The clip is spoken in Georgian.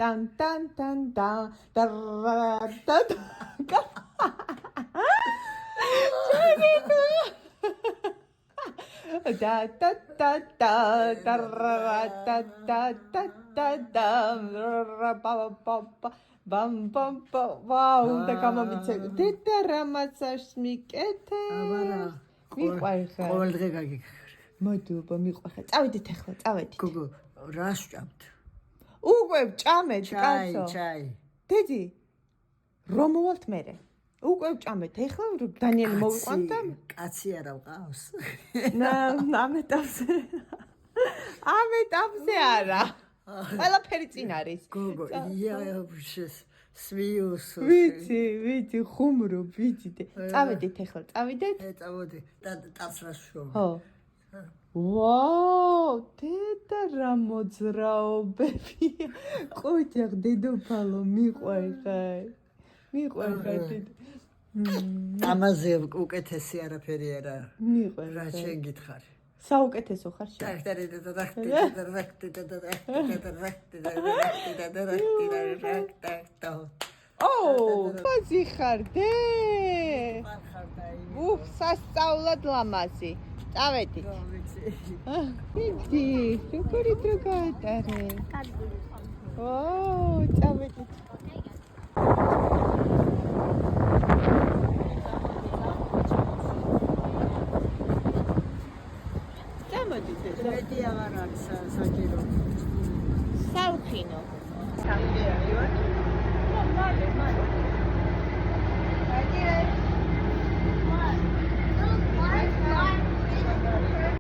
Tan tan tan tan. Da da da. Da da da da da da da da da da bam bam ვაუ და გამომიცე დედა რამაცას მიკეთე მიყვარხარ ყოველდღე გაგიქხარ მადლობა მიყვარხარ წავედით ახლა წავედით გოგო რას ჭამთ უკვე ჭამეთ კაცო ჩაი დედი რომ მოვალთ მერე უკვე ჭამეთ ახლა დანიელი მოვიყვანთ და კაცი არა ვყავს ამეტაპზე არა ყველაფერი წინ არის გოგო სვიუს ვიცი ხუმრობ ვიცი წავედით ახლა წავიდეთ წავედი და ტაცრას შო ხო ვაუ დედა რა მოძრაობები ყოთեղ დედოფალო მიყვარხარ დედა ამაზე უკეთესი არაფერი არა მიყვარხარ რა შეგითხარი საუკეთესო ხარ შენ ფაზი ხარ დე სასწაულად ლამაზი წავედით ვიცი როგორი დრო გაატარე წავედით მეტი აღარ არის საჭირო საუქინო მალე